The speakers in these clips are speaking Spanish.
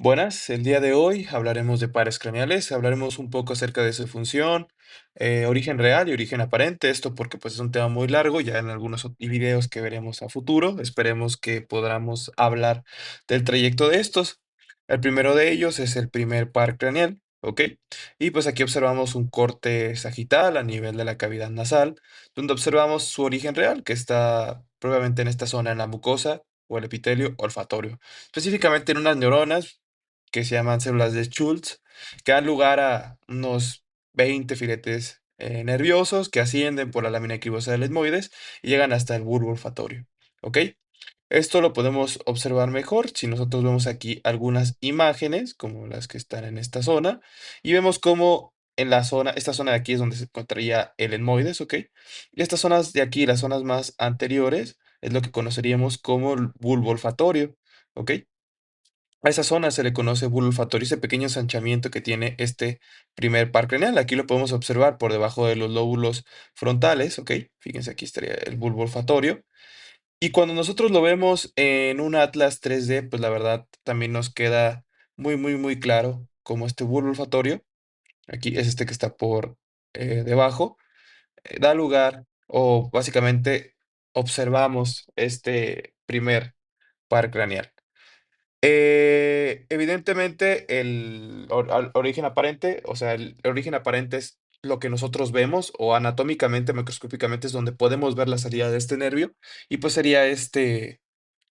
Buenas, el día de hoy hablaremos de pares craneales, hablaremos un poco acerca de su función, origen real y origen aparente, esto porque pues es un tema muy largo, ya en algunos videos que veremos a futuro, esperemos que podamos hablar del trayecto de estos. El primero de ellos es el primer par craneal, ¿ok? Y pues aquí observamos un corte sagital a nivel de la cavidad nasal, donde observamos su origen real, que está probablemente en esta zona, en la mucosa o el epitelio olfatorio, específicamente en unas neuronas que se llaman células de Schultz, que dan lugar a unos 20 filetes nerviosos que ascienden por la lámina cribosa del etmoides y llegan hasta el bulbo olfatorio. ¿Ok? Esto lo podemos observar mejor si nosotros vemos aquí algunas imágenes, como las que están en esta zona, y vemos cómo en la zona, esta zona de aquí es donde se encontraría el etmoides, ¿ok? Y estas zonas de aquí, las zonas más anteriores, es lo que conoceríamos como el bulbo olfatorio, ¿ok? A esa zona se le conoce bulbo olfatorio, ese pequeño ensanchamiento que tiene este primer par craneal. Aquí lo podemos observar por debajo de los lóbulos frontales, ¿ok? Fíjense, aquí estaría el bulbo olfatorio. Y cuando nosotros lo vemos en un atlas 3D, pues la verdad también nos queda muy, muy, muy claro cómo este bulbo olfatorio, aquí es este que está por debajo, da lugar o básicamente observamos este primer par craneal. Evidentemente, origen aparente, o sea, el origen aparente es lo que nosotros vemos, o anatómicamente, macroscópicamente, es donde podemos ver la salida de este nervio, y pues sería este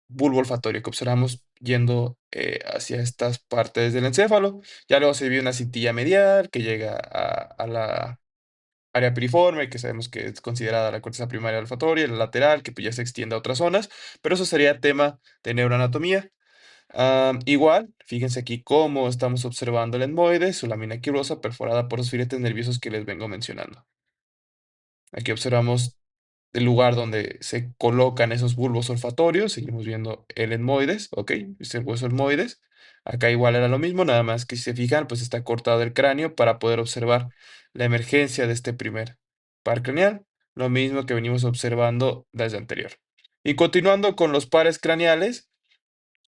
bulbo olfatorio que observamos yendo hacia estas partes del encéfalo. Ya luego se ve una cintilla medial que llega a la área piriforme, que sabemos que es considerada la corteza primaria olfatoria, y la lateral, que pues ya se extiende a otras zonas, pero eso sería tema de neuroanatomía. Igual, fíjense aquí cómo estamos observando el etmoide, su lámina quirosa perforada por los filetes nerviosos que les vengo mencionando. Aquí observamos el lugar donde se colocan esos bulbos olfatorios, seguimos viendo el etmoides, ¿ok? Es el hueso etmoides. Acá igual era lo mismo, nada más que si se fijan, pues está cortado el cráneo para poder observar la emergencia de este primer par craneal, lo mismo que venimos observando desde anterior. Y continuando con los pares craneales,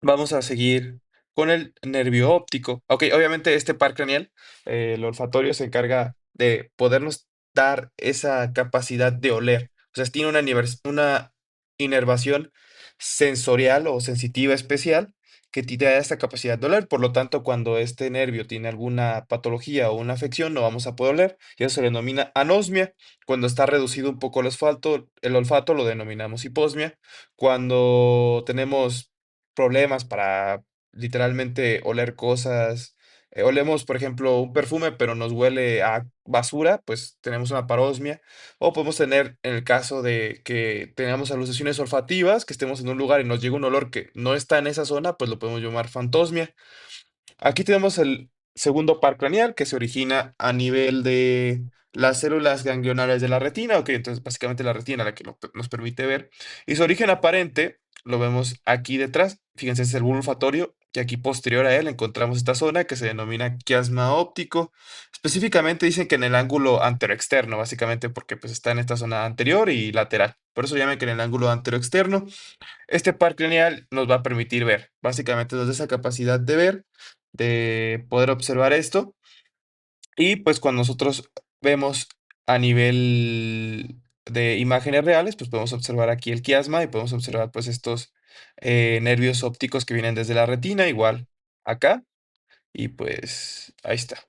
vamos a seguir con el nervio óptico. Ok, obviamente este par craneal, el olfatorio, se encarga de podernos dar esa capacidad de oler. O sea, tiene una inervación sensorial o sensitiva especial que te da esta capacidad de oler. Por lo tanto, cuando este nervio tiene alguna patología o una afección, no vamos a poder oler. Y eso se denomina anosmia. Cuando está reducido un poco el olfato lo denominamos hiposmia. Cuando tenemos problemas para literalmente oler cosas. Olemos, por ejemplo, un perfume, pero nos huele a basura, pues tenemos una parosmia. O podemos tener, en el caso de que tengamos alucinaciones olfativas, que estemos en un lugar y nos llega un olor que no está en esa zona, pues lo podemos llamar fantosmia. Aquí tenemos el segundo par craneal que se origina a nivel de las células ganglionares de la retina, ok, entonces básicamente la retina la que nos permite ver. Y su origen aparente lo vemos aquí detrás, fíjense, es el bulbo olfatorio, y aquí posterior a él encontramos esta zona que se denomina quiasma óptico. Específicamente dicen que en el ángulo anteroexterno, básicamente porque pues está en esta zona anterior y lateral. Por eso llaman que en el ángulo anteroexterno. Este par craneal nos va a permitir ver, básicamente nos da esa capacidad de ver, de poder observar esto. Y pues cuando nosotros vemos a nivel de imágenes reales, pues podemos observar aquí el quiasma y podemos observar pues estos nervios ópticos que vienen desde la retina, igual acá. Y pues ahí está.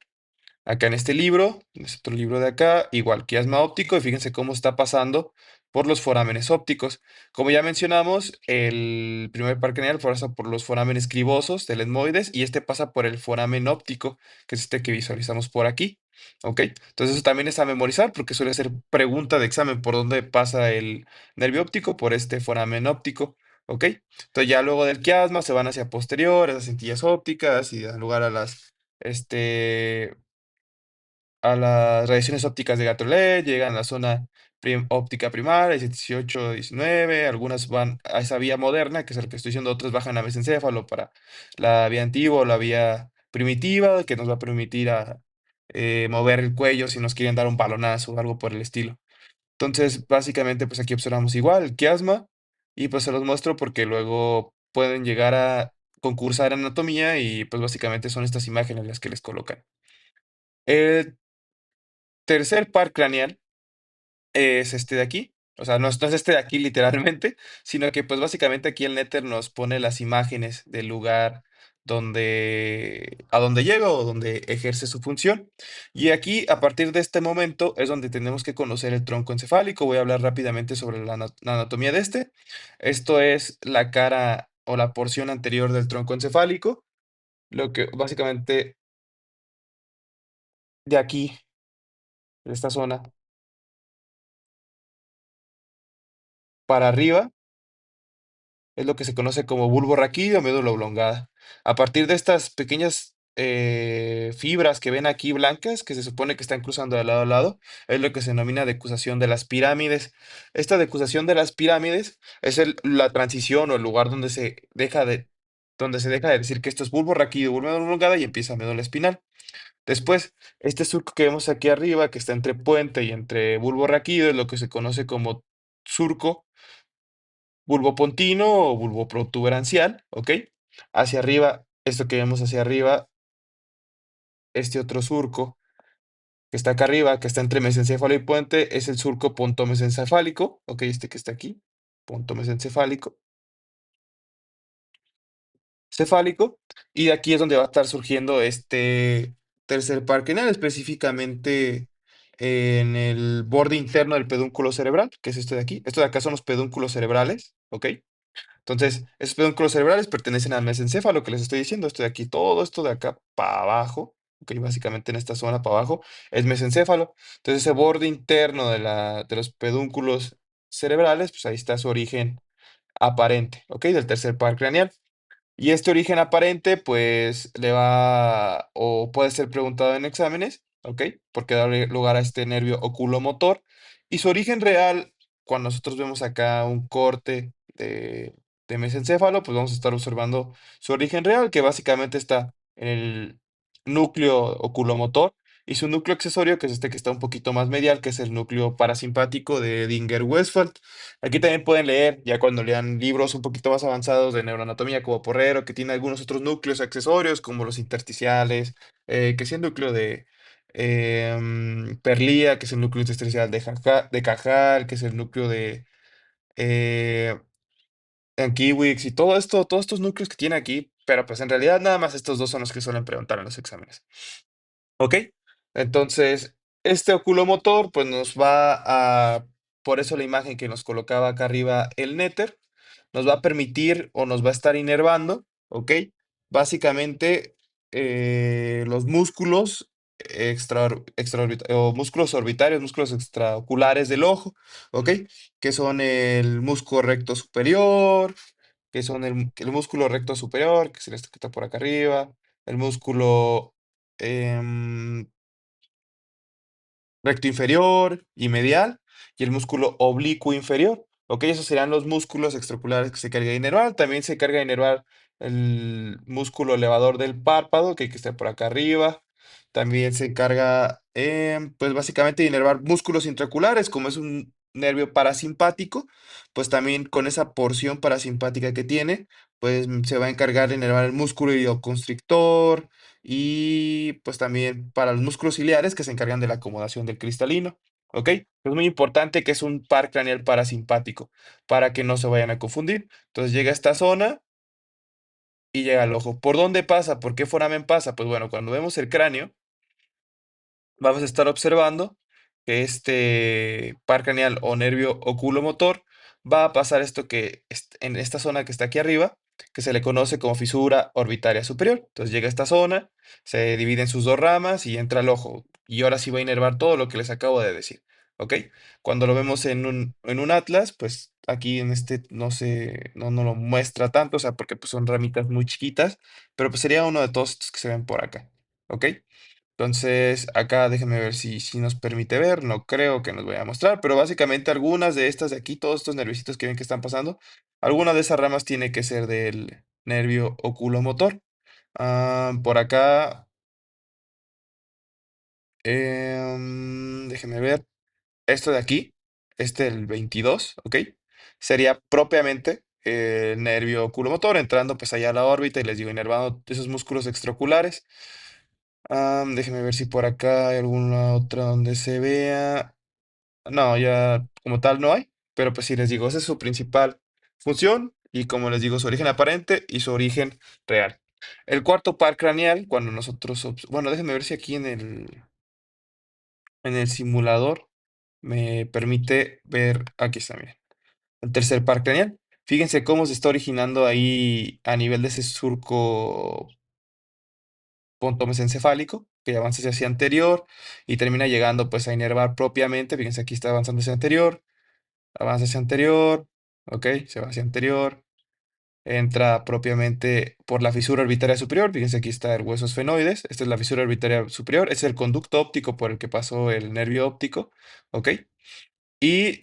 Acá en este libro, en este otro libro de acá, igual quiasma óptico, y fíjense cómo está pasando por los forámenes ópticos. Como ya mencionamos, el primer par craneal pasa por los forámenes cribosos del etmoides y este pasa por el foramen óptico, que es este que visualizamos por aquí. ¿Ok? Entonces eso también es a memorizar porque suele ser pregunta de examen por dónde pasa el nervio óptico, por este foramen óptico. ¿Ok? Entonces ya luego del quiasma se van hacia posterior, a las cintillas ópticas y dan lugar a a las radiaciones ópticas de gato LED, llegan a la zona óptica primaria, 18, 19, algunas van a esa vía moderna, que es lo que estoy diciendo, otras bajan a mesencéfalo para la vía antigua o la vía primitiva, que nos va a permitir mover el cuello si nos quieren dar un balonazo o algo por el estilo. Entonces, básicamente, pues aquí observamos igual el quiasma y pues se los muestro porque luego pueden llegar a concursar en anatomía y pues básicamente son estas imágenes las que les colocan. El tercer par craneal es este de aquí, o sea, no es este de aquí literalmente, sino que, pues, básicamente aquí el Nether nos pone las imágenes del lugar donde a donde llega o donde ejerce su función. Y aquí, a partir de este momento, es donde tenemos que conocer el tronco encefálico. Voy a hablar rápidamente sobre la anatomía de este. Esto es la cara o la porción anterior del tronco encefálico, lo que básicamente de aquí, de esta zona, para arriba es lo que se conoce como bulbo raquídeo o médula oblongada. A partir de estas pequeñas fibras que ven aquí blancas, que se supone que están cruzando de lado a lado, es lo que se denomina decusación de las pirámides. Esta decusación de las pirámides es la transición o el lugar donde se deja de decir que esto es bulbo raquídeo, bulbo médula oblongada y empieza médula espinal. Después, este surco que vemos aquí arriba, que está entre puente y entre bulbo raquídeo, es lo que se conoce como surco bulbopontino o bulboprotuberancial, ¿ok? Hacia arriba, esto que vemos hacia arriba, este otro surco que está acá arriba, que está entre mesencéfalo y puente, es el surco pontomesencefálico, ¿ok? Este que está aquí, pontomesencefálico, cefálico, y de aquí es donde va a estar surgiendo este tercer par craneal, específicamente en el borde interno del pedúnculo cerebral, que es este de aquí. Estos de acá son los pedúnculos cerebrales, ¿ok? Entonces, esos pedúnculos cerebrales pertenecen al mesencéfalo que les estoy diciendo. Esto de aquí, todo esto de acá para abajo, ok, básicamente en esta zona para abajo, es mesencéfalo. Entonces, ese borde interno de los pedúnculos cerebrales, pues ahí está su origen aparente, ok, del tercer par craneal. Y este origen aparente, pues, le va o puede ser preguntado en exámenes, ¿ok? Porque da lugar a este nervio oculomotor. Y su origen real, cuando nosotros vemos acá un corte de mesencéfalo, pues vamos a estar observando su origen real, que básicamente está en el núcleo oculomotor y su núcleo accesorio, que es este que está un poquito más medial, que es el núcleo parasimpático de Edinger-Westphal. Aquí también pueden leer, ya cuando lean libros un poquito más avanzados de neuroanatomía, como Porrero, que tiene algunos otros núcleos accesorios, como los intersticiales, que es el núcleo de Perlía, que es el núcleo intersticial de Cajal, que es el núcleo de eh, Kiwix, y todo esto, todos estos núcleos que tiene aquí, pero pues en realidad nada más estos dos son los que suelen preguntar en los exámenes. ¿Ok? Entonces, este oculomotor, pues nos va a, por eso la imagen que nos colocaba acá arriba el Nether, nos va a permitir o nos va a estar inervando, ¿ok? Básicamente, los músculos o músculos orbitarios, músculos extraoculares del ojo, ¿ok? Que son el músculo recto superior, que son el músculo recto superior, que es este que está por acá arriba, el músculo em, recto inferior y medial, y el músculo oblicuo inferior. Ok, esos serían los músculos extraoculares que se carga de inervar. También se carga de inervar el músculo elevador del párpado, que está por acá arriba. También se encarga, pues básicamente de inervar músculos intraoculares, como es un nervio parasimpático, pues también con esa porción parasimpática que tiene, pues se va a encargar de inervar el músculo ilioconstrictor, y pues también para los músculos ciliares que se encargan de la acomodación del cristalino. ¿Ok? Es muy importante que es un par craneal parasimpático para que no se vayan a confundir. Entonces llega a esta zona y llega al ojo. ¿Por dónde pasa? ¿Por qué foramen pasa? Pues bueno, cuando vemos el cráneo, vamos a estar observando que este par craneal o nervio oculomotor va a pasar esto en esta zona que está aquí arriba, que se le conoce como fisura orbitaria superior. Entonces llega a esta zona, se divide en sus dos ramas y entra al ojo. Y ahora sí va a inervar todo lo que les acabo de decir. ¿Ok? Cuando lo vemos en un atlas, pues aquí en este no lo muestra tanto, o sea, porque pues, son ramitas muy chiquitas, pero pues sería uno de todos estos que se ven por acá. ¿Ok? Entonces, acá déjenme ver si nos permite ver. No creo que nos vaya a mostrar, pero básicamente algunas de estas de aquí, todos estos nerviositos que ven que están pasando, alguna de esas ramas tiene que ser del nervio oculomotor. Por acá, déjenme ver. Esto de aquí, el 22, ¿ok? Sería propiamente el nervio oculomotor, entrando pues allá a la órbita y les digo, inervando esos músculos extraoculares. Déjenme ver si por acá hay alguna otra donde se vea. No, ya como tal no hay, pero pues sí les digo, esa es su principal función y como les digo, su origen aparente y su origen real. El cuarto par craneal, cuando nosotros, bueno, déjenme ver si aquí en el simulador me permite ver, aquí está, miren, el tercer par craneal. Fíjense cómo se está originando ahí a nivel de ese surco pontomesencefálico, que avanza hacia anterior y termina llegando pues a inervar propiamente. Fíjense, aquí está avanzando hacia anterior, avanza hacia anterior, ok, se va hacia anterior, entra propiamente por la fisura orbitaria superior. Fíjense, aquí está el hueso esfenoides, esta es la fisura orbitaria superior, es el conducto óptico por el que pasó el nervio óptico, ok. Y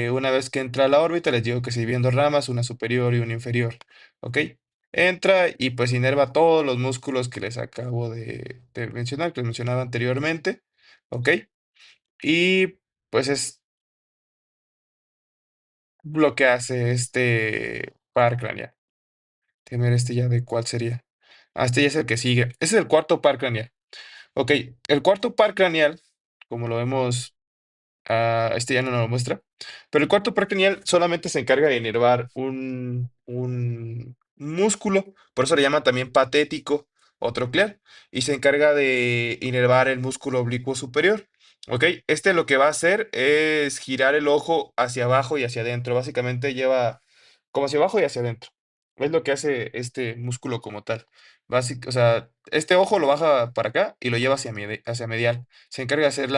una vez que entra a la órbita, les digo que se divide en dos ramas, una superior y una inferior, ok. Entra y pues inerva todos los músculos que les acabo de mencionar, que les mencionaba anteriormente, ok. Y pues es lo que hace este par craneal. Déjame ver este ya de cuál sería. Este ya es el que sigue. Ese es el cuarto par craneal. Ok, el cuarto par craneal, como lo vemos, este ya no nos lo muestra, pero el cuarto par craneal solamente se encarga de inervar un músculo, por eso le llaman también patético o troclear, y se encarga de inervar el músculo oblicuo superior. Ok, este lo que va a hacer es girar el ojo hacia abajo y hacia adentro. Básicamente lleva como hacia abajo y hacia adentro. Es lo que hace este músculo como tal. O sea, este ojo lo baja para acá y lo lleva hacia medial. Se encarga de hacer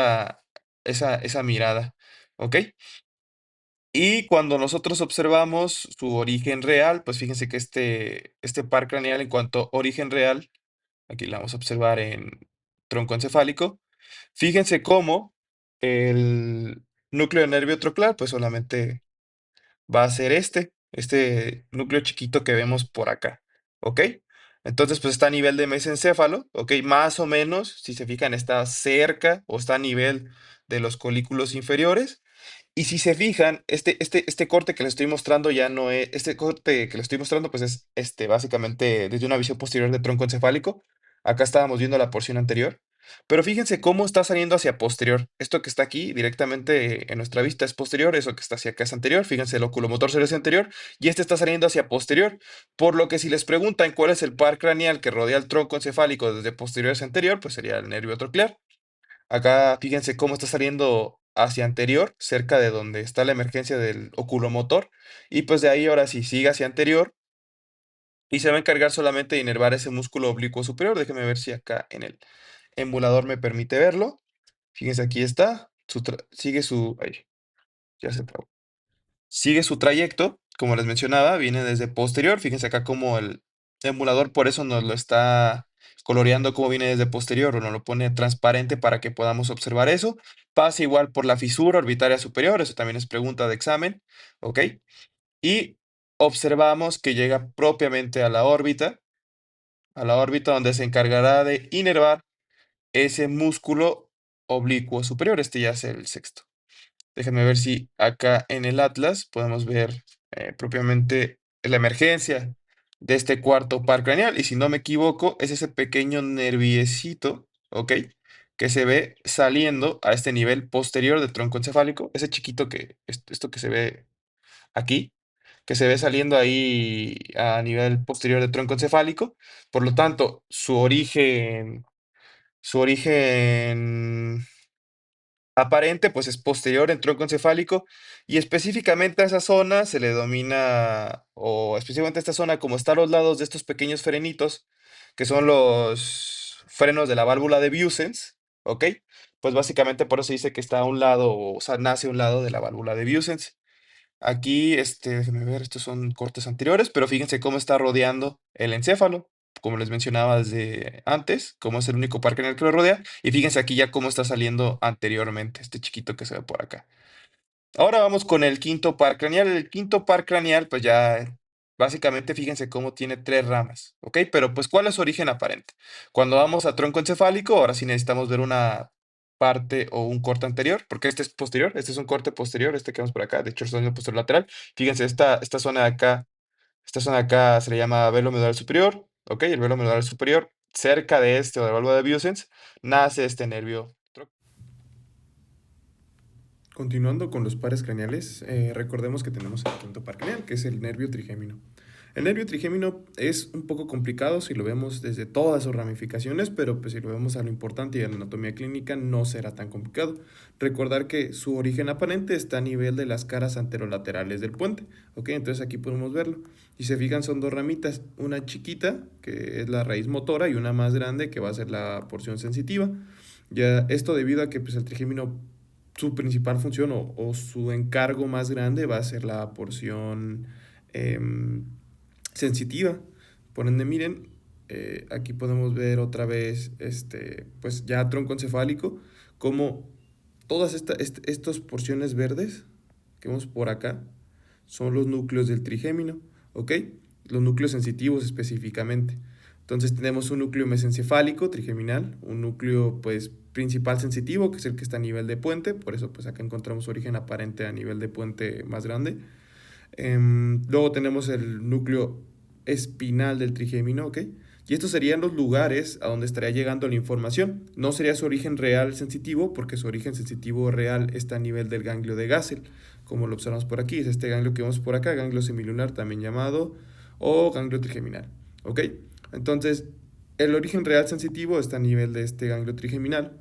esa mirada. ¿Ok? Y cuando nosotros observamos su origen real, pues fíjense que este par craneal en cuanto a origen real, aquí la vamos a observar en tronco encefálico. Fíjense cómo el núcleo de nervio troclear, pues solamente va a ser este núcleo chiquito que vemos por acá, ¿ok? Entonces, pues está a nivel de mesencéfalo, ¿ok? Más o menos, si se fijan, está cerca o está a nivel de los colículos inferiores. Y si se fijan, este corte que les estoy mostrando ya no es, este corte que les estoy mostrando, pues es básicamente desde una visión posterior de tronco encefálico. Acá estábamos viendo la porción anterior. Pero fíjense cómo está saliendo hacia posterior. Esto que está aquí directamente en nuestra vista es posterior, eso que está hacia acá es anterior. Fíjense, el oculomotor es anterior y este está saliendo hacia posterior. Por lo que si les preguntan cuál es el par craneal que rodea el tronco encefálico desde posterior hacia anterior, pues sería el nervio troclear. Acá fíjense cómo está saliendo hacia anterior, cerca de donde está la emergencia del oculomotor. Y pues de ahí ahora sí sigue hacia anterior y se va a encargar solamente de inervar ese músculo oblicuo superior. Déjenme ver si acá en el emulador me permite verlo. Fíjense, aquí está. Sigue su. Ay, ya se trabó. Sigue su trayecto, como les mencionaba, viene desde posterior. Fíjense acá como el emulador por eso nos lo está coloreando como viene desde posterior o nos lo pone transparente para que podamos observar eso. Pasa igual por la fisura orbitaria superior, eso también es pregunta de examen, ¿ok? Y observamos que llega propiamente a la órbita donde se encargará de inervar ese músculo oblicuo superior. Este ya es el sexto. Déjenme ver si acá en el Atlas podemos ver propiamente la emergencia de este cuarto par craneal. Y si no me equivoco, es ese pequeño nerviecito, ¿ok? Que se ve saliendo a este nivel posterior del tronco encefálico. Ese chiquito esto que se ve aquí, que se ve saliendo ahí a nivel posterior del tronco encefálico. Por lo tanto, su origen aparente, pues es posterior en tronco encefálico y específicamente a esa zona se le domina, o específicamente a esta zona, como está a los lados de estos pequeños frenitos, que son los frenos de la válvula de Busens, ¿ok? Pues básicamente por eso se dice que está a un lado, o sea, nace a un lado de la válvula de Busens. Aquí, déjenme ver, estos son cortes anteriores, pero fíjense cómo está rodeando el encéfalo, como les mencionaba desde antes, cómo es el único parque en el que lo rodea, y fíjense aquí ya cómo está saliendo anteriormente, este chiquito que se ve por acá. Ahora vamos con el quinto par craneal. El quinto par craneal, pues ya, básicamente fíjense cómo tiene tres ramas, ¿ok? Pero pues, ¿cuál es su origen aparente? Cuando vamos a tronco encefálico, ahora sí necesitamos ver parte o un corte anterior, porque este es posterior, este es un corte posterior, este que vemos por acá, de hecho, el sonido posterior lateral. Fíjense, esta zona de acá, esta zona de acá se le llama velo medular superior, ¿ok? El velo medular superior, cerca de este o de la válvula de Biosens, nace este nervio. Continuando con los pares craneales, recordemos que tenemos el quinto par craneal, que es el nervio trigémino. El nervio trigémino es un poco complicado si lo vemos desde todas sus ramificaciones, pero pues si lo vemos a lo importante y a la anatomía clínica no será tan complicado. Recordar que su origen aparente está a nivel de las caras anterolaterales del puente, ¿ok? Entonces aquí podemos verlo. Si se fijan son dos ramitas, una chiquita que es la raíz motora y una más grande que va a ser la porción sensitiva. Ya esto debido a que pues, el trigémino su principal función o su encargo más grande va a ser la porción em, sensitiva. Por ende, miren, aquí podemos ver otra vez, pues ya tronco encefálico, como todas estas porciones verdes que vemos por acá son los núcleos del trigémino, ¿ok? Los núcleos sensitivos específicamente. Entonces tenemos un núcleo mesencefálico trigeminal, un núcleo pues principal sensitivo, que es el que está a nivel de puente, por eso pues acá encontramos origen aparente a nivel de puente más grande. Luego tenemos el núcleo espinal del trigémino, ¿ok? Y estos serían los lugares a donde estaría llegando la información. No sería su origen real sensitivo, porque su origen sensitivo real está a nivel del ganglio de Gassel, como lo observamos por aquí. Es este ganglio que vemos por acá, ganglio semilunar también llamado, o ganglio trigeminal, ¿ok? Entonces, el origen real sensitivo está a nivel de este ganglio trigeminal,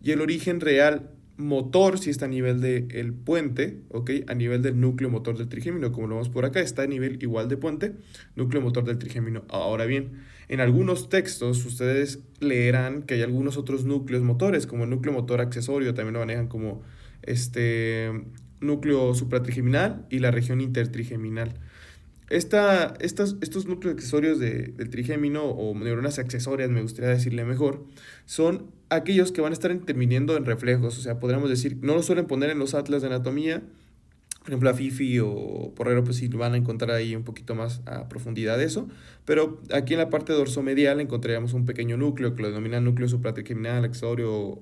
y el origen real motor si está a nivel del puente, ¿ok? A nivel del núcleo motor del trigémino, como lo vemos por acá, está a nivel igual de puente, núcleo motor del trigémino. Ahora bien, en algunos textos ustedes leerán que hay algunos otros núcleos motores, como el núcleo motor accesorio, también lo manejan como este núcleo supratrigeminal y la región intertrigeminal. Estos núcleos accesorios del trigémino o neuronas accesorias, me gustaría decirle mejor, son aquellos que van a estar interviniendo en reflejos. O sea, podríamos decir, no lo suelen poner en los atlas de anatomía. Por ejemplo, a Fifi o Porrero, pues sí van a encontrar ahí un poquito más a profundidad de eso. Pero aquí en la parte dorsomedial encontraríamos un pequeño núcleo que lo denominan núcleo supratrigeminal, accesorio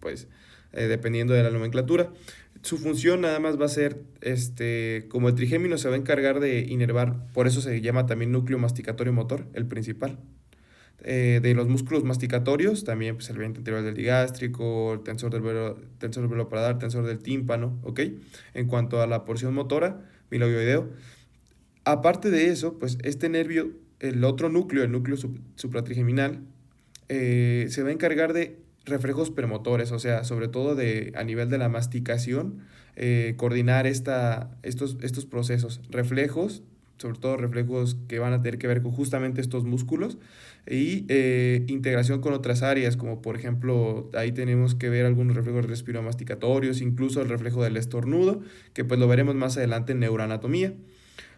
pues dependiendo de la nomenclatura. Su función nada más va a ser, como el trigémino se va a encargar de inervar, por eso se llama también núcleo masticatorio motor, el principal. De los músculos masticatorios, también pues, el vente anterior del digástrico, el tensor del velo paladar, tensor del tímpano, ¿ok? En cuanto a la porción motora, milioideo. Aparte de eso, pues este nervio, el otro núcleo, el núcleo supratrigeminal, se va a encargar de reflejos premotores, o sea, sobre todo a nivel de la masticación, coordinar estos procesos, reflejos, sobre todo reflejos que van a tener que ver con justamente estos músculos y integración con otras áreas, como por ejemplo, ahí tenemos que ver algunos reflejos respiromasticatorios, incluso el reflejo del estornudo, que pues lo veremos más adelante en neuroanatomía.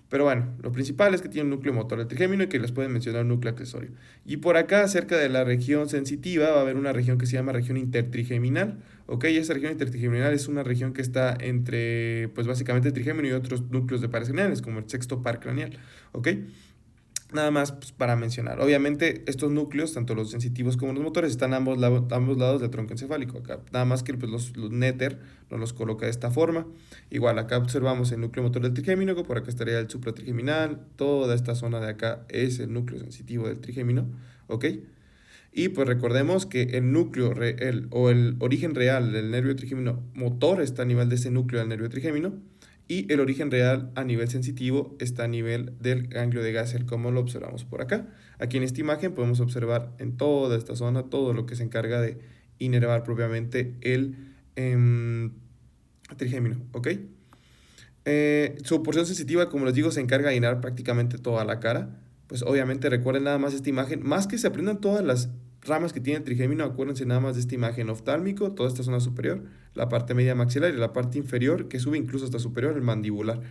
Pero bueno, lo principal es que tiene un núcleo motor del trigémino y que les pueden mencionar un núcleo accesorio. Y por acá, cerca de la región sensitiva, va a haber una región que se llama región intertrigeminal. ¿Ok? Esa región intertrigeminal es una región que está entre, pues básicamente el trigémino y otros núcleos de pares craneales, como el sexto par craneal. ¿Ok? Nada más pues, para mencionar. Obviamente, estos núcleos, tanto los sensitivos como los motores, están a ambos lados del tronco encefálico. Acá, nada más que pues, los Netter nos los coloca de esta forma. Igual, acá observamos el núcleo motor del trigémino, por acá estaría el supratrigeminal. Toda esta zona de acá es el núcleo sensitivo del trigémino. ¿Ok? Y pues recordemos que el núcleo o el origen real del nervio trigémino motor está a nivel de ese núcleo del nervio trigémino y el origen real a nivel sensitivo está a nivel del ganglio de Gassel, como lo observamos por acá. Aquí en esta imagen podemos observar en toda esta zona todo lo que se encarga de inervar propiamente el trigémino, ¿ok? Su porción sensitiva, como les digo, se encarga de inervar prácticamente toda la cara. Pues obviamente recuerden nada más esta imagen, más que se aprendan todas las ramas que tiene el trigémino, acuérdense nada más de esta imagen oftálmico, toda esta zona superior, la parte media maxilar y la parte inferior que sube incluso hasta superior, el mandibular.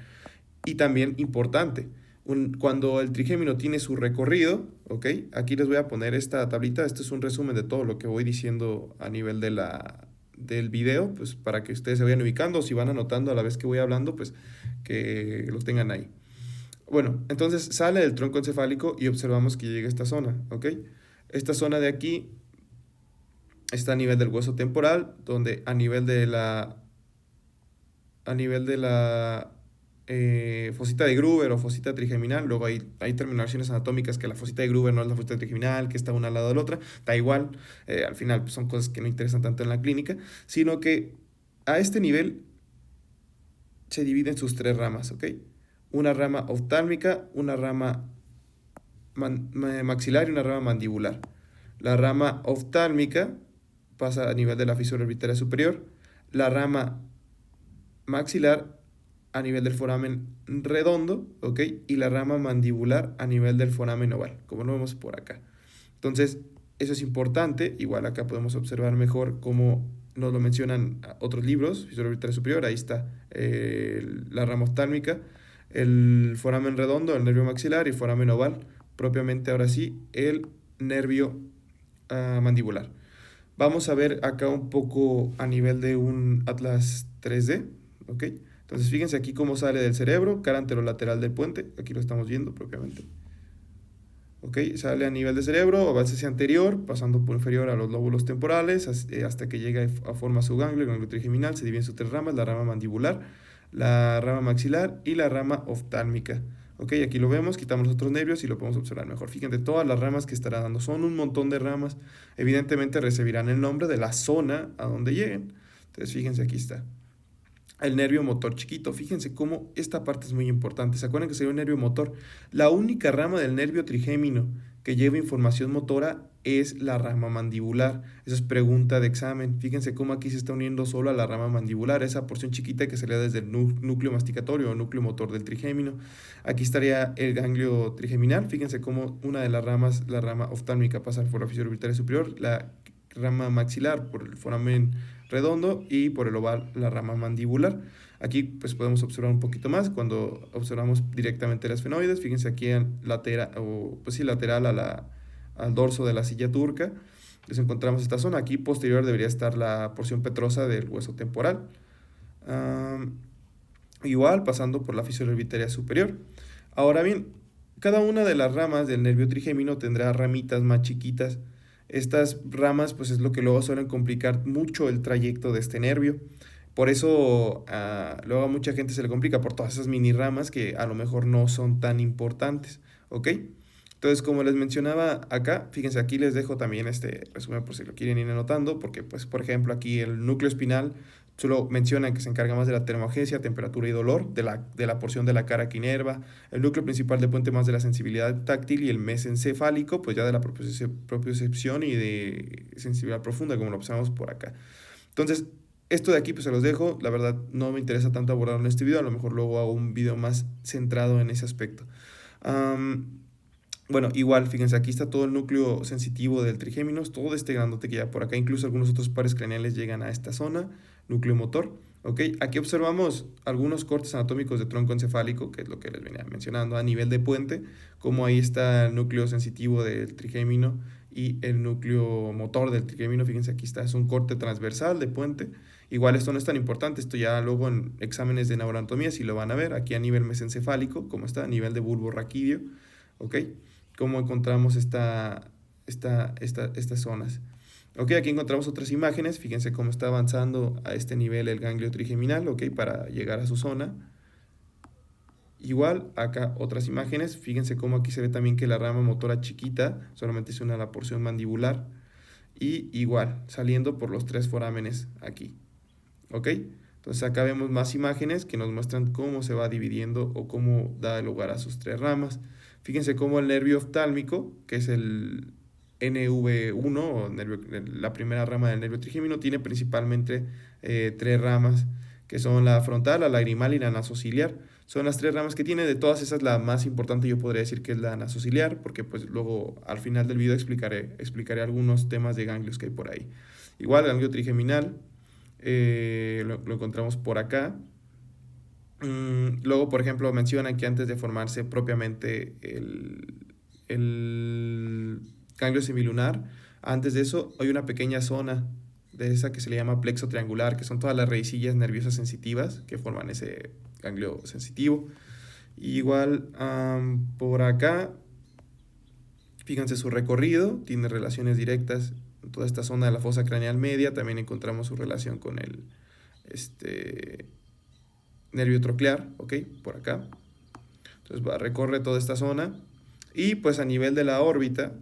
Y también importante, cuando el trigémino tiene su recorrido, ¿ok? Aquí les voy a poner esta tablita, este es un resumen de todo lo que voy diciendo a nivel del video, pues para que ustedes se vayan ubicando, si van anotando a la vez que voy hablando, pues que lo tengan ahí. Bueno, entonces sale del tronco encefálico y observamos que llega a esta zona, ¿ok? Esta zona de aquí está a nivel del hueso temporal, donde a nivel de la fosita de Gruber o fosita trigeminal, luego hay terminaciones anatómicas que la fosita de Gruber no es la fosita trigeminal, que está una al lado de la otra, da igual, al final pues, son cosas que no interesan tanto en la clínica, sino que a este nivel se divide en sus tres ramas, ¿ok? Una rama oftálmica, una rama maxilar y una rama mandibular. La rama oftálmica pasa a nivel de la fisura orbitaria superior, la rama maxilar a nivel del foramen redondo, ¿ok? Y la rama mandibular a nivel del foramen oval, como lo vemos por acá. Entonces, eso es importante. Igual acá podemos observar mejor cómo nos lo mencionan otros libros, fisura orbitaria superior, ahí está la rama oftálmica, el foramen redondo, el nervio maxilar y foramen oval, propiamente ahora sí, el nervio mandibular. Vamos a ver acá un poco a nivel de un atlas 3D, ¿ok? Entonces fíjense aquí cómo sale del cerebro, cara anterolateral del puente, aquí lo estamos viendo propiamente. ¿Ok? Sale a nivel de cerebro, avanza hacia anterior, pasando por inferior a los lóbulos temporales, hasta que llega a forma su ganglio, el ganglio trigeminal, se divide en sus tres ramas, la rama mandibular, la rama maxilar y la rama oftálmica. Ok, aquí lo vemos, quitamos los otros nervios y lo podemos observar mejor. Fíjense, todas las ramas que estará dando son un montón de ramas. Evidentemente recibirán el nombre de la zona a donde lleguen. Entonces, fíjense, aquí está. El nervio motor chiquito. Fíjense cómo esta parte es muy importante. ¿Se acuerdan que sería un nervio motor? La única rama del nervio trigémino que lleva información motora es la rama mandibular. Esa es pregunta de examen. Fíjense cómo aquí se está uniendo solo a la rama mandibular, esa porción chiquita que sería desde el núcleo masticatorio o núcleo motor del trigémino. Aquí estaría el ganglio trigeminal. Fíjense cómo una de las ramas, la rama oftálmica, pasa por la fisura orbitaria superior, la rama maxilar por el foramen redondo y por el oval la rama mandibular. Aquí pues podemos observar un poquito más cuando observamos directamente el esfenoides. Fíjense aquí en lateral, o pues sí, lateral al dorso de la silla turca. Entonces encontramos esta zona. Aquí posterior debería estar la porción petrosa del hueso temporal. Igual pasando por la fisura orbitaria superior. Ahora bien, cada una de las ramas del nervio trigémino tendrá ramitas más chiquitas. Estas ramas pues es lo que luego suelen complicar mucho el trayecto de este nervio. Por eso luego a mucha gente se le complica por todas esas mini ramas que a lo mejor no son tan importantes, ¿ok? Entonces, como les mencionaba acá, fíjense, aquí les dejo también este resumen por si lo quieren ir anotando, porque pues por ejemplo aquí el núcleo espinal solo mencionan que se encarga más de la termogenesia, temperatura y dolor, de la porción de la cara que inerva, el núcleo principal de puente más de la sensibilidad táctil y el mesencefálico, pues ya de la propiocepción y de sensibilidad profunda, como lo observamos por acá. Entonces, esto de aquí pues se los dejo, la verdad no me interesa tanto abordarlo en este video, a lo mejor luego hago un video más centrado en ese aspecto. Bueno, igual, fíjense, aquí está todo el núcleo sensitivo del trigéminos, todo este grandote que ya por acá, incluso algunos otros pares craneales llegan a esta zona, núcleo motor, ¿ok? Aquí observamos algunos cortes anatómicos de tronco encefálico, que es lo que les venía mencionando, a nivel de puente, como ahí está el núcleo sensitivo del trigémino y el núcleo motor del trigémino, fíjense, aquí está, es un corte transversal de puente. Igual esto no es tan importante, esto ya luego en exámenes de neuroanatomía sí lo van a ver, aquí a nivel mesencefálico, como está, a nivel de bulbo raquídeo, ¿ok? Cómo encontramos estas zonas. Ok, aquí encontramos otras imágenes. Fíjense cómo está avanzando a este nivel el ganglio trigeminal, ok, para llegar a su zona. Igual, acá otras imágenes. Fíjense cómo aquí se ve también que la rama motora chiquita solamente es una la porción mandibular. Y igual, saliendo por los tres forámenes aquí. Ok, entonces acá vemos más imágenes que nos muestran cómo se va dividiendo o cómo da lugar a sus tres ramas. Fíjense cómo el nervio oftálmico, que es el NV1, o la primera rama del nervio trigémino, tiene principalmente tres ramas, que son la frontal, la lagrimal y la nasociliar. Son las tres ramas que tiene. De todas esas, la más importante yo podría decir que es la nasociliar, porque pues luego al final del video explicaré algunos temas de ganglios que hay por ahí. Igual, el ganglio trigeminal, lo encontramos por acá. Luego, por ejemplo, menciona que antes de formarse propiamente el ganglio semilunar, antes de eso hay una pequeña zona de esa que se le llama plexo triangular, que son todas las raicillas nerviosas sensitivas que forman ese ganglio sensitivo. Igual por acá Fíjense su recorrido, tiene relaciones directas en toda esta zona de la fosa craneal media, también encontramos su relación con el este, nervio troclear, ¿ok? Por acá. Entonces recorre toda esta zona y pues a nivel de la órbita,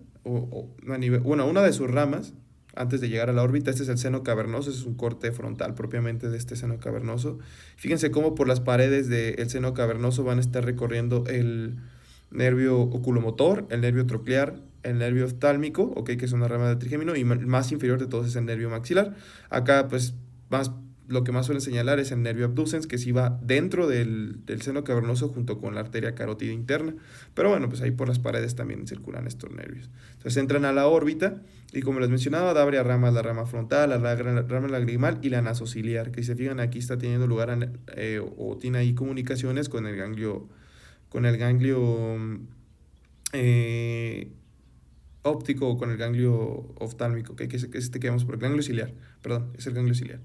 a nivel, bueno, una de sus ramas, antes de llegar a la órbita, este es el seno cavernoso, es un corte frontal propiamente de este seno cavernoso. Fíjense cómo por las paredes del seno cavernoso van a estar recorriendo el nervio oculomotor, el nervio troclear, el nervio oftálmico, okay, que es una rama del trigémino, y el más inferior de todos es el nervio maxilar. Acá, pues, lo que más suelen señalar es el nervio abducens, que sí va dentro del seno cavernoso junto con la arteria carótida interna. Pero bueno, pues ahí por las paredes también circulan estos nervios. Entonces entran a la órbita y como les mencionaba, da varias ramas, la rama frontal, la rama lagrimal y la nasociliar, que si se fijan aquí está teniendo lugar o tiene ahí comunicaciones con el ganglio eh, óptico o con el ganglio oftálmico, que es este que vemos por el ganglio ciliar, perdón, es el ganglio ciliar.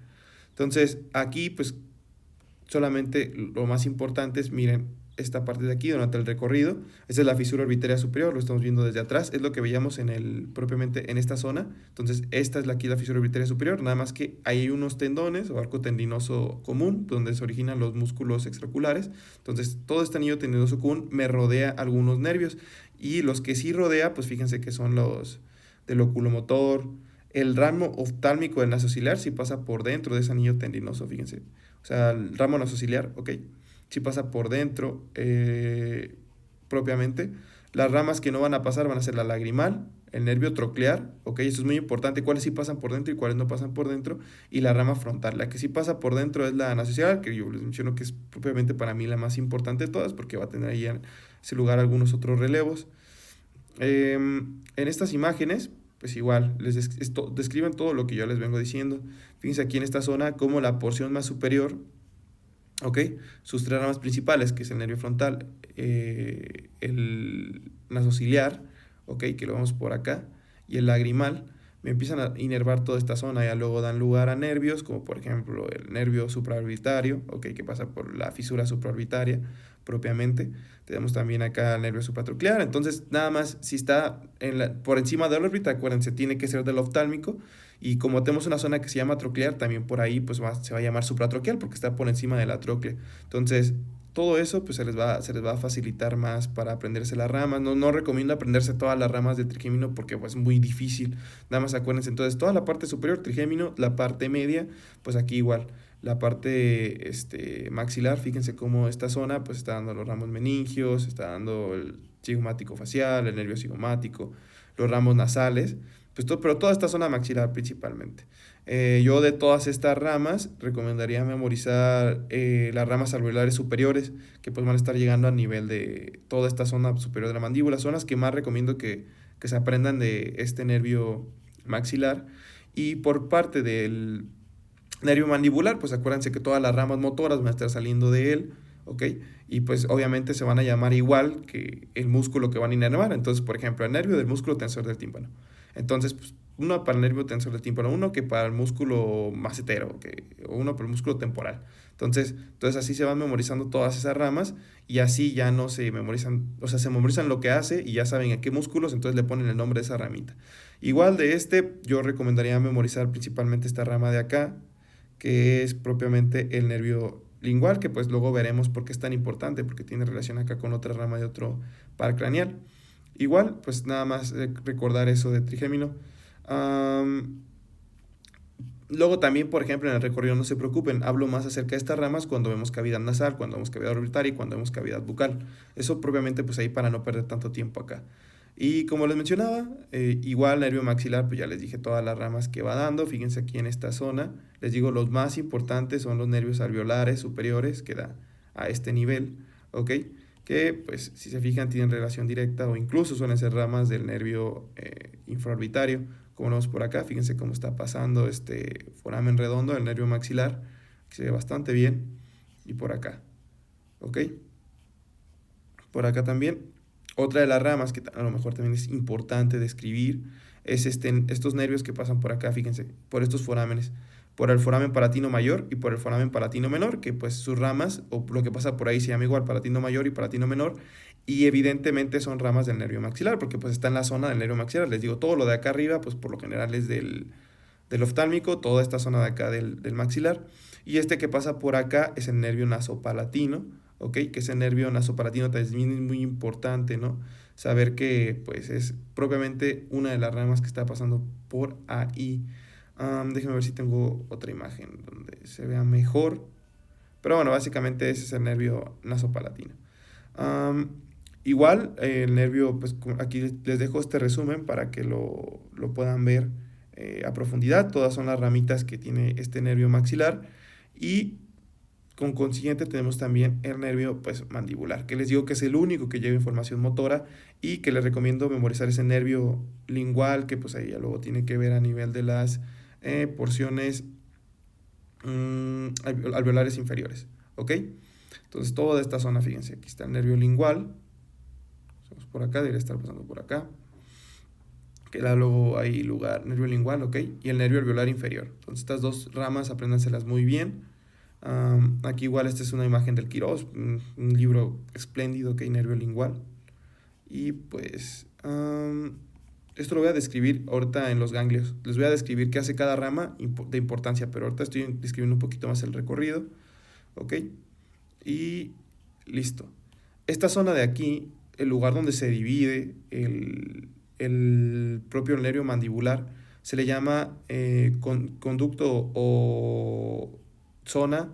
Entonces, aquí, pues, solamente lo más importante es, miren, esta parte de aquí, durante el recorrido, esta es la fisura orbitaria superior, lo estamos viendo desde atrás, es lo que veíamos propiamente en esta zona. Entonces, esta es aquí la fisura orbitaria superior, nada más que hay unos tendones o arco tendinoso común, donde se originan los músculos extraoculares. Entonces, todo este anillo tendinoso común me rodea algunos nervios, y los que sí rodea, pues fíjense que son los del oculomotor, el ramo oftálmico del nasociliar sí pasa por dentro de ese anillo tendinoso, fíjense. O sea, el ramo nasociliar, ok, sí pasa por dentro propiamente. Las ramas que no van a pasar van a ser la lagrimal, el nervio troclear, ok, eso es muy importante, cuáles sí pasan por dentro y cuáles no pasan por dentro, y la rama frontal. La que sí pasa por dentro es la nasociliar, que yo les menciono que es propiamente para mí la más importante de todas, porque va a tener ahí en ese lugar algunos otros relevos. En estas imágenes, pues igual, describen todo lo que yo les vengo diciendo. Fíjense aquí en esta zona como la porción más superior, ¿ok? Sus tres ramas principales, que es el nervio frontal, el nasociliar, ¿ok? Que lo vemos por acá, y el lagrimal, me empiezan a inervar toda esta zona. Ya luego dan lugar a nervios, como por ejemplo el nervio supraorbitario, ¿ok? Que pasa por la fisura supraorbitaria propiamente. Tenemos también acá el nervio supratroclear. Entonces, nada más, si está por encima de la órbita, acuérdense, tiene que ser del oftálmico. Y como tenemos una zona que se llama troclear, también por ahí pues se va a llamar supratroqueal porque está por encima de la tróclea. Entonces, todo eso pues se les va a facilitar más para aprenderse las ramas. No recomiendo aprenderse todas las ramas del trigémino porque pues, es muy difícil. Nada más acuérdense, entonces toda la parte superior trigémino, la parte media, pues aquí igual. La parte maxilar, fíjense cómo esta zona pues está dando los ramos meningios, está dando el cigomático facial, el nervio cigomático, los ramos nasales, pues pero toda esta zona maxilar principalmente. Yo de todas estas ramas recomendaría memorizar las ramas alveolares superiores, que pues van a estar llegando a nivel de toda esta zona superior de la mandíbula. Son las que más recomiendo que se aprendan de este nervio maxilar. Y por parte del nervio mandibular, pues acuérdense que todas las ramas motoras van a estar saliendo de él, ¿ok? Y pues obviamente se van a llamar igual que el músculo que van a inervar. Entonces, por ejemplo, el nervio del músculo tensor del tímpano. Entonces, pues, uno para el nervio tensor del tímpano, uno que para el músculo macetero, o uno para el músculo temporal. Entonces así se van memorizando todas esas ramas y así ya no se memorizan, o sea, se memorizan lo que hace y ya saben a qué músculos, entonces le ponen el nombre de esa ramita. Igual de yo recomendaría memorizar principalmente esta rama de acá, que es propiamente el nervio lingual, que pues luego veremos por qué es tan importante, porque tiene relación acá con otra rama de otro par craneal. Igual, pues nada más recordar eso de trigémino. Luego también, por ejemplo, en el recorrido no se preocupen, hablo más acerca de estas ramas cuando vemos cavidad nasal, cuando vemos cavidad orbitaria y cuando vemos cavidad bucal. Eso propiamente pues ahí para no perder tanto tiempo acá. Y como les mencionaba, igual nervio maxilar, pues ya les dije todas las ramas que va dando. Fíjense aquí en esta zona. Les digo, los más importantes son los nervios alveolares superiores, que da a este nivel, ¿ok? Que pues si se fijan tienen relación directa o incluso suelen ser ramas del nervio infraorbitario. Como vemos por acá, fíjense cómo está pasando este foramen redondo, el nervio maxilar, que se ve bastante bien. Y por acá, ¿ok? Por acá también. Otra de las ramas que a lo mejor también es importante describir es estos nervios que pasan por acá, fíjense, por estos forámenes. por el foramen palatino mayor y por el foramen palatino menor, que pues sus ramas, o lo que pasa por ahí se llama igual palatino mayor y palatino menor, y evidentemente son ramas del nervio maxilar, porque pues está en la zona del nervio maxilar. Les digo, todo lo de acá arriba, pues por lo general es del oftálmico, toda esta zona de acá del maxilar, y este que pasa por acá es el nervio nasopalatino, ¿ok? Que ese nervio nasopalatino también es muy importante, ¿no? Saber que pues es propiamente una de las ramas que está pasando por ahí. Déjenme ver si tengo otra imagen donde se vea mejor. Pero bueno, básicamente ese es el nervio nasopalatino. Um, Igual, el nervio, pues aquí les dejo este resumen para que lo puedan ver a profundidad. Todas son las ramitas que tiene este nervio maxilar. Y con consiguiente tenemos también el nervio pues, mandibular, que les digo que es el único que lleva información motora y que les recomiendo memorizar ese nervio lingual, que pues ahí ya luego tiene que ver a nivel de las porciones alveolares inferiores, ¿ok? Entonces toda esta zona, fíjense, aquí está el nervio lingual, vamos por acá, debería estar pasando por acá, que da luego hay lugar, nervio lingual, ¿ok? Y el nervio alveolar inferior. Entonces estas dos ramas, apréndanselas muy bien. Aquí igual esta es una imagen del Quirós, un libro espléndido, que hay nervio lingual. Y pues esto lo voy a describir ahorita en los ganglios. Les voy a describir qué hace cada rama de importancia, pero ahorita estoy describiendo un poquito más el recorrido. ¿Ok? Y listo. Esta zona de aquí, el lugar donde se divide el propio nervio mandibular, se le llama conducto o zona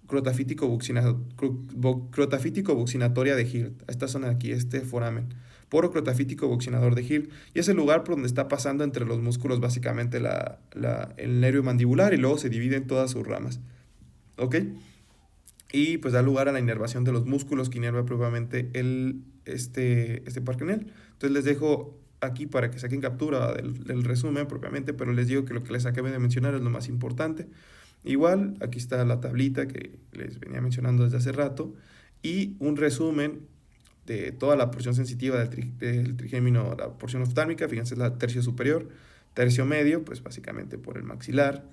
crotafítico-buccinatoria de Hirt. Esta zona de aquí, este foramen. Poro crotafítico buccinador de Hirt. Y es el lugar por donde está pasando entre los músculos básicamente el nervio mandibular y luego se divide en todas sus ramas. ¿Ok? Y pues da lugar a la inervación de los músculos que inerva propiamente este par craneal. Entonces les dejo aquí para que saquen captura del resumen propiamente, pero les digo que lo que les acabé de mencionar es lo más importante. Igual, aquí está la tablita que les venía mencionando desde hace rato y un resumen de toda la porción sensitiva del trigémino, la porción oftálmica, fíjense, es la tercio superior, tercio medio, pues básicamente por el maxilar,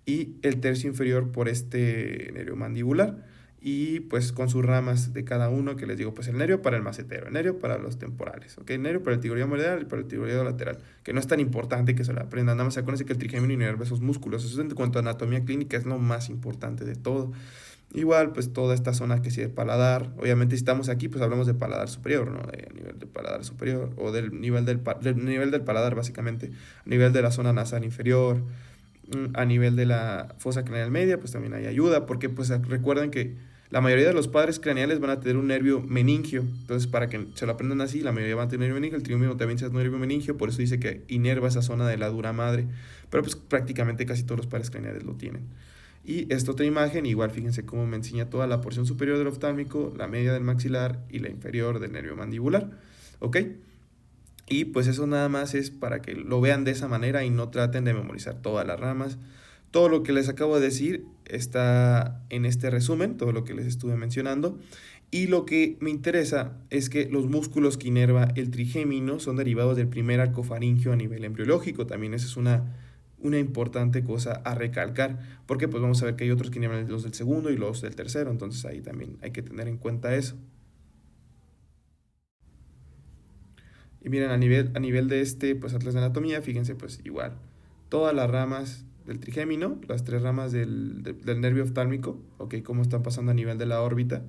y el tercio inferior por este nervio mandibular, y pues con sus ramas de cada uno, que les digo, pues el nervio para el macetero, el nervio para los temporales, ¿ok? El nervio para el tiroideo medial y para el tiroideo lateral, que no es tan importante que se lo aprendan, nada más acuérdense que el trigémino inerva esos músculos, eso en cuanto a anatomía clínica es lo más importante de todo. Igual, pues toda esta zona que sigue el paladar, obviamente si estamos aquí, pues hablamos de paladar superior, ¿no? Del nivel del paladar superior, o del nivel del paladar básicamente, a nivel de la zona nasal inferior, a nivel de la fosa craneal media, pues también hay ayuda, porque pues recuerden que la mayoría de los padres craneales van a tener un nervio meningio, entonces para que se lo aprendan así, la mayoría van a tener nervio meningio, el triunviro también es un nervio meningio, por eso dice que inerva esa zona de la dura madre, pero pues prácticamente casi todos los padres craneales lo tienen. Y esta otra imagen, igual fíjense cómo me enseña toda la porción superior del oftálmico, la media del maxilar y la inferior del nervio mandibular, ¿ok? Y pues eso nada más es para que lo vean de esa manera y no traten de memorizar todas las ramas. Todo lo que les acabo de decir está en este resumen, todo lo que les estuve mencionando. Y lo que me interesa es que los músculos que inerva el trigémino son derivados del primer arco faríngeo a nivel embriológico. También esa es una importante cosa a recalcar, porque pues vamos a ver que hay otros que inervan los del segundo y los del tercero, entonces ahí también hay que tener en cuenta eso. Y miren, a nivel de pues atlas de anatomía, fíjense, pues igual, todas las ramas del trigémino, las tres ramas del nervio oftálmico, ok, cómo están pasando a nivel de la órbita,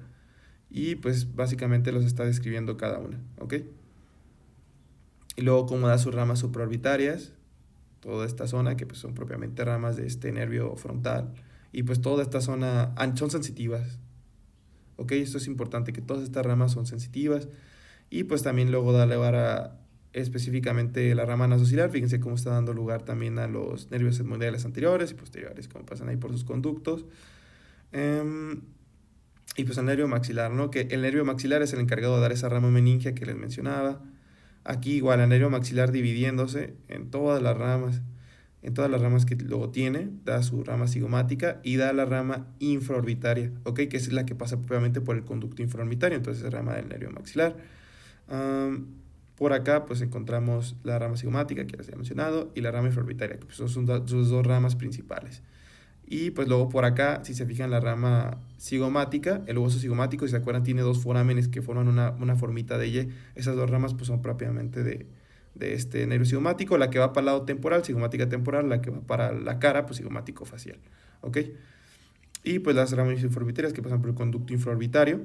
y pues básicamente los está describiendo cada una, ok. Y luego cómo da sus ramas supraorbitarias, toda esta zona, que pues son propiamente ramas de este nervio frontal, y pues toda esta zona son sensitivas, ok, esto es importante, que todas estas ramas son sensitivas. Y pues también luego da lugar a específicamente la rama nasocilar. Fíjense cómo está dando lugar también a los nervios segmentales anteriores y posteriores, como pasan ahí por sus conductos. Y pues el nervio maxilar, ¿no? Que el nervio maxilar es el encargado de dar esa rama meningia que les mencionaba. Aquí igual el nervio maxilar dividiéndose en todas las ramas que luego tiene, da su rama cigomática y da la rama infraorbitaria, ¿ok? Que es la que pasa propiamente por el conducto infraorbitario, entonces es rama del nervio maxilar. Por acá pues encontramos la rama cigomática que les había mencionado y la rama infraorbitaria, que pues son sus dos ramas principales. Y pues luego por acá, si se fijan la rama cigomática, el hueso cigomático, si se acuerdan, tiene dos forámenes que forman una formita de Y. Esas dos ramas pues son propiamente de este nervio cigomático. La que va para el lado temporal, cigomática temporal, la que va para la cara, pues cigomático facial. ¿Ok? Y pues las ramas infraorbitarias que pasan por el conducto infraorbitario.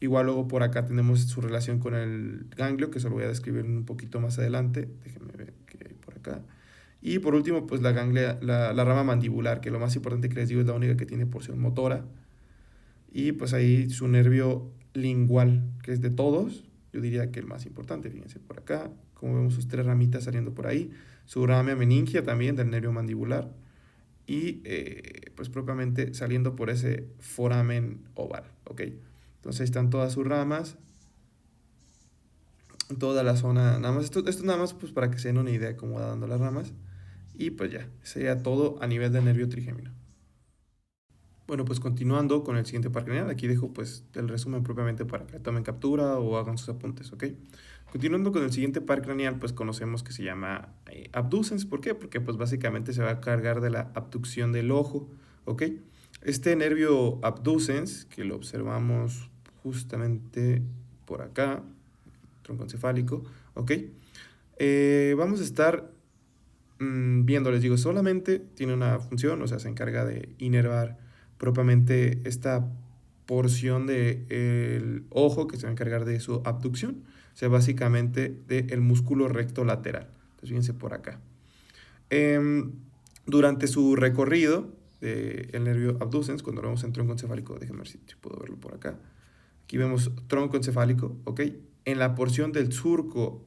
Igual luego por acá tenemos su relación con el ganglio, que se lo voy a describir un poquito más adelante. Déjenme ver qué hay por acá. Y por último, pues la rama mandibular, que lo más importante que les digo es la única que tiene porción motora. Y pues ahí su nervio lingual, que es de todos, yo diría que el más importante, fíjense por acá, como vemos sus tres ramitas saliendo por ahí. Su rama meningia también del nervio mandibular. Y pues propiamente saliendo por ese foramen oval, ¿ok? Entonces ahí están todas sus ramas, toda la zona, nada más, esto nada más pues para que se den una idea de cómo va dando las ramas. Y pues ya, sería todo a nivel del nervio trigémino. Bueno, pues continuando con el siguiente par craneal, aquí dejo pues el resumen propiamente para que tomen captura o hagan sus apuntes, ¿ok? Continuando con el siguiente par craneal, pues conocemos que se llama abducens. ¿Por qué? Porque pues básicamente se va a cargar de la abducción del ojo, ¿ok? Este nervio abducens, que lo observamos justamente por acá, tronco encefálico, ¿ok? Vamos a estar viendo, les digo, solamente tiene una función, o sea, se encarga de inervar propiamente esta porción del ojo que se va a encargar de su abducción, o sea, básicamente del músculo recto lateral. Entonces, fíjense por acá. Durante su recorrido del nervio abducens, cuando lo vemos en tronco encefálico, déjenme ver si puedo verlo por acá. Aquí vemos tronco encefálico, ¿ok? En la porción del surco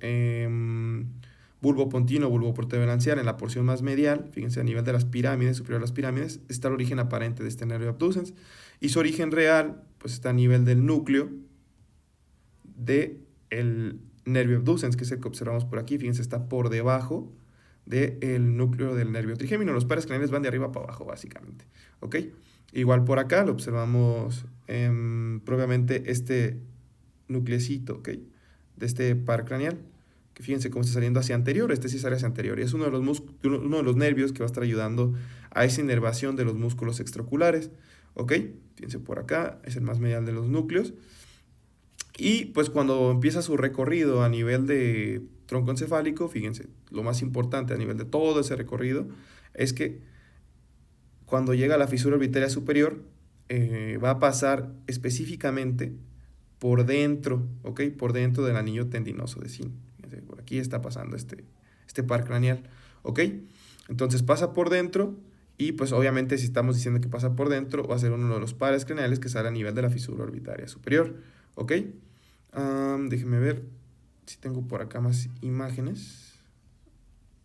bulbopontino, bulboprotuberancial, en la porción más medial, fíjense a nivel de las pirámides, superior a las pirámides, está el origen aparente de este nervio abducens. Y su origen real, pues está a nivel del núcleo del nervio abducens, que es el que observamos por aquí. Fíjense, está por debajo del núcleo del nervio trigémino. Los pares craneales van de arriba para abajo, básicamente. ¿Ok? Igual por acá lo observamos propiamente este nuclecito, ¿ok? De este par craneal, que fíjense cómo está saliendo hacia anterior. Este sí sale hacia anterior y es uno de los nervios que va a estar ayudando a esa inervación de los músculos extraoculares, ¿ok? Fíjense por acá, es el más medial de los núcleos. Y pues cuando empieza su recorrido a nivel de tronco encefálico, fíjense, lo más importante a nivel de todo ese recorrido es que cuando llega a la fisura orbitaria superior, va a pasar específicamente por dentro, ¿ok? Por dentro del anillo tendinoso de Zinc. Fíjense, por aquí está pasando este par craneal, ¿ok? Entonces pasa por dentro y pues obviamente si estamos diciendo que pasa por dentro, va a ser uno de los pares craneales que sale a nivel de la fisura orbitaria superior, ¿ok? Déjenme ver si tengo por acá más imágenes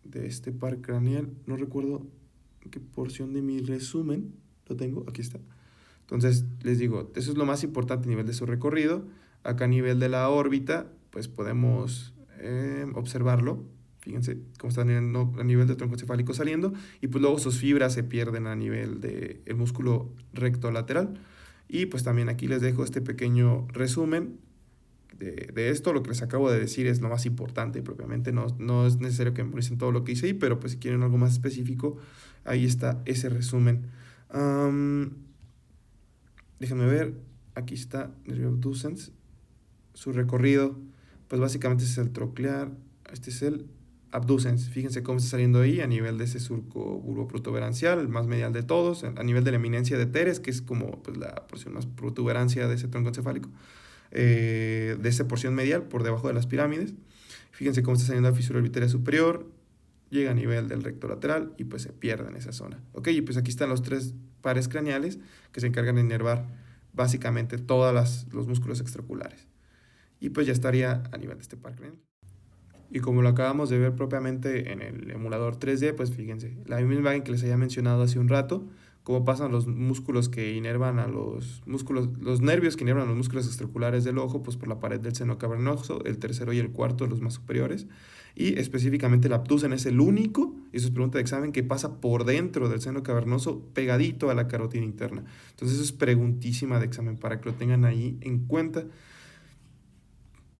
de este par craneal. No recuerdo en qué porción de mi resumen lo tengo. Aquí está. Entonces, les digo, eso es lo más importante a nivel de su recorrido. Acá a nivel de la órbita, pues podemos observarlo. Fíjense cómo está a nivel del tronco encefálico saliendo. Y pues luego sus fibras se pierden a nivel del músculo recto lateral. Y pues también aquí les dejo este pequeño resumen de esto. Lo que les acabo de decir es lo más importante propiamente. No es necesario que memoricen todo lo que hice ahí, pero pues si quieren algo más específico, ahí está ese resumen. Déjenme ver, aquí está nervio abducens, su recorrido, pues básicamente es el troclear, este es el abducens. Fíjense cómo está saliendo ahí a nivel de ese surco bulboprotuberancial, el más medial de todos, a nivel de la eminencia de Teres, que es como pues, la porción más protuberancia de ese tronco encefálico, de esa porción medial por debajo de las pirámides. Fíjense cómo está saliendo la fisura orbitaria superior, llega a nivel del recto lateral y pues se pierde en esa zona. Ok, y pues aquí están los tres pares craneales que se encargan de inervar básicamente todos los músculos extraoculares. Y pues ya estaría a nivel de este par craneal. Y como lo acabamos de ver propiamente en el emulador 3D, pues fíjense, la misma imagen que les había mencionado hace un rato, cómo pasan los músculos que inervan a los nervios que inervan a los músculos extraoculares del ojo, pues por la pared del seno cavernoso, el tercero y el cuarto, los más superiores, y específicamente el abducen es el único, y eso es pregunta de examen, que pasa por dentro del seno cavernoso, pegadito a la carótida interna. Entonces eso es preguntísima de examen, para que lo tengan ahí en cuenta.